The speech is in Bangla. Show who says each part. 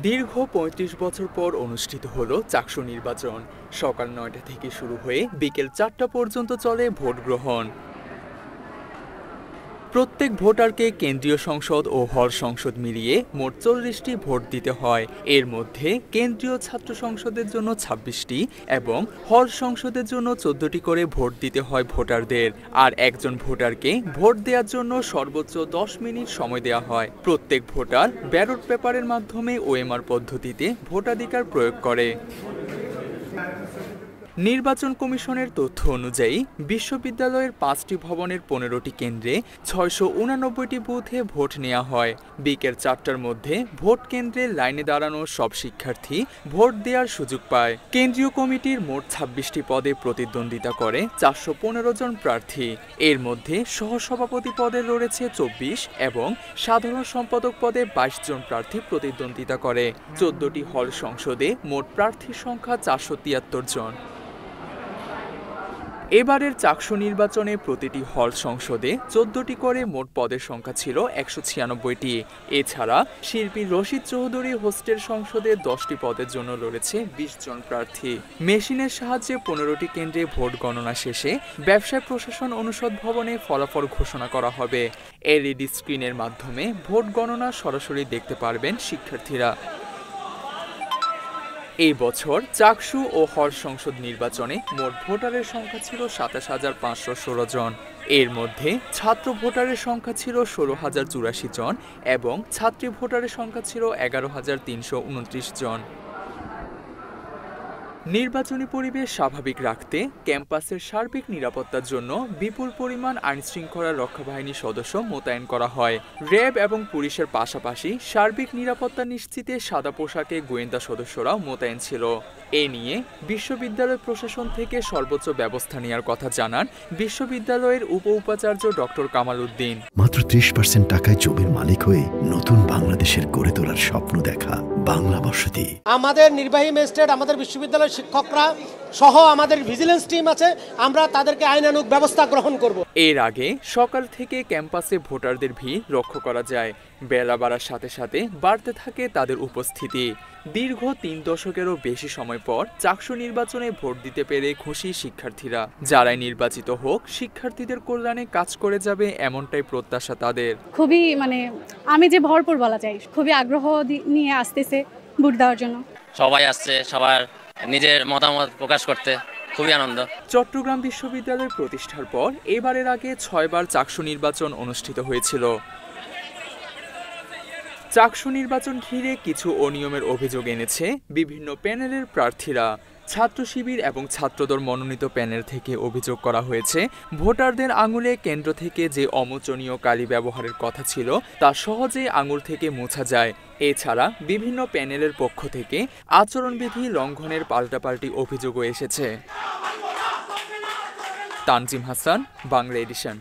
Speaker 1: দীর্ঘ ৩৫ বছর পর অনুষ্ঠিত হলো চাকসু নির্বাচন। সকাল ৯টা থেকে শুরু হয়ে বিকেল ৪টা পর্যন্ত চলে ভোট গ্রহণ। প্রত্যেক ভোটারকে কেন্দ্রীয় সংসদ ও হল সংসদ মিলিয়ে মোট ৪০টি ভোট দিতে হয়। এর মধ্যে কেন্দ্রীয় ছাত্র সংসদের জন্য ২৬টি এবং হল সংসদের জন্য ১৪টি করে ভোট দিতে হয় ভোটারদের। আর একজন ভোটারকে ভোট দেওয়ার জন্য সর্বোচ্চ ১০ মিনিট সময় দেওয়া হয়। প্রত্যেক ভোটার ব্যালট পেপারের মাধ্যমে ওএমআর পদ্ধতিতে ভোটাধিকার প্রয়োগ করে। নির্বাচন কমিশনের তথ্য অনুযায়ী বিশ্ববিদ্যালয়ের ৫টি ভবনের ১৫টি কেন্দ্রে ৬৮৯টি বুথে ভোট নেওয়া হয়। বিকেল ৪টার মধ্যে ভোট কেন্দ্রে লাইনে দাঁড়ানো সব শিক্ষার্থী ভোট দেওয়ার সুযোগ পায়। কেন্দ্রীয় কমিটির মোট ২৬টি পদে প্রতিদ্বন্দ্বিতা করে ৪১৫ জন প্রার্থী। এর মধ্যে সহসভাপতি পদে রয়েছে ২৪ এবং সাধারণ সম্পাদক পদে ২২ জন প্রার্থী প্রতিদ্বন্দ্বিতা করে। ১৪টি হল সংসদে মোট প্রার্থীর সংখ্যা ৪৭৩ জন। এবারের চাকসু নির্বাচনে প্রতিটি হল সংসদে ১৪টি করে মোট পদের সংখ্যা ছিল ১৯৬টি। এছাড়া শিল্পী রশিদ চৌধুরী হোস্টেল সংসদে ১০টি পদের জন্য রয়েছে ২০ জন প্রার্থী। মেশিনের সাহায্যে ১৫টি কেন্দ্রে ভোট গণনা শেষে ব্যবসায় প্রশাসন অনুষদ ভবনে ফলাফল ঘোষণা করা হবে। এলইডি স্ক্রিনের মাধ্যমে ভোট গণনা সরাসরি দেখতে পারবেন শিক্ষার্থীরা। এই বছর চাকসু ও হল সংসদ নির্বাচনে মোট ভোটারের সংখ্যা ছিল ২৭,৫১৬ জন। এর মধ্যে ছাত্র ভোটারের সংখ্যা ছিল ১৬,০৮৪ জন এবং ছাত্রী ভোটারের সংখ্যা ছিল ১১,৩২৯ জন। নির্বাচনী পরিবেশ স্বাভাবিক রাখতে ক্যাম্পাসের সার্বিক নিরাপত্তার জন্য বিপুল পরিমাণ আইনশৃঙ্খলা রক্ষা বাহিনীর সদস্য মোতায়েন করা হয়। র্যাব এবং পুলিশের পাশাপাশি সার্বিক নিরাপত্তা নিশ্চিতে সাদা পোশাকে গোয়েন্দা সদস্যরাও মোতায়েন ছিল। এ নিয়ে বিশ্ববিদ্যালয় প্রশাসন থেকে সর্বোচ্চ ব্যবস্থা নেওয়ার কথা জানান বিশ্ববিদ্যালয়ের উপাচার্য ডক্টর কামাল উদ্দিন।
Speaker 2: মাত্র ৩০% টাকায় জমির মালিক হয়ে নতুন বাংলাদেশের গড়ে তোলার স্বপ্ন দেখা বাংলা বসতি।
Speaker 3: আমাদের নির্বাহী ম্যাজিস্ট্রেট, আমাদের বিশ্ববিদ্যালয়ের শিক্ষকরা সহ আমাদের ভিজিলেন্স টিম আছে, আমরা তাদেরকে আইনানুগ ব্যবস্থা গ্রহণ করব।
Speaker 1: এর আগে সকাল থেকে ক্যাম্পাসে ভোটারদের ভিড় লক্ষ্য করা যায়। বেলা বাড়ার সাথে সাথে বাড়তে থাকে তাদের উপস্থিতি। দীর্ঘ ৩ দশকেরও বেশি সময় পর চাকসু নির্বাচনে ভোট দিতে পেরে খুশি শিক্ষার্থীরা। যারাই নির্বাচিত হোক, শিক্ষার্থীদের কল্যাণে কাজ করে যাবে এমনটাই প্রত্যাশা তাদের।
Speaker 4: খুবই আমি যে ভরপুর বলা যায়, খুবই আগ্রহ নিয়ে আসতেছে ভোট দেওয়ার জন্য।
Speaker 5: সবাই আসছে, সবার নিজের মতামত প্রকাশ করতে খুবই আনন্দ।
Speaker 1: চট্টগ্রাম বিশ্ববিদ্যালয় প্রতিষ্ঠার পর এবারের আগে ৬ বার চাকসু নির্বাচন অনুষ্ঠিত হয়েছিল। চাকসু নির্বাচন ঘিরে কিছু অনিয়মের অভিযোগ এনেছে বিভিন্ন প্যানেলের প্রার্থীরা। ছাত্র শিবির এবং ছাত্রদল মনোনীত প্যানেল থেকে অভিযোগ করা হয়েছে, ভোটারদের আঙুলে কেন্দ্র থেকে যে অমোচনীয় কালি ব্যবহারের কথা ছিল তা সহজেই আঙুল থেকে মোছা যায়। এছাড়া বিভিন্ন প্যানেলের পক্ষ থেকে আচরণবিধি লঙ্ঘনের পাল্টাপাল্টি অভিযোগও এসেছে। তানজিম হাসান, বাংলা এডিশন।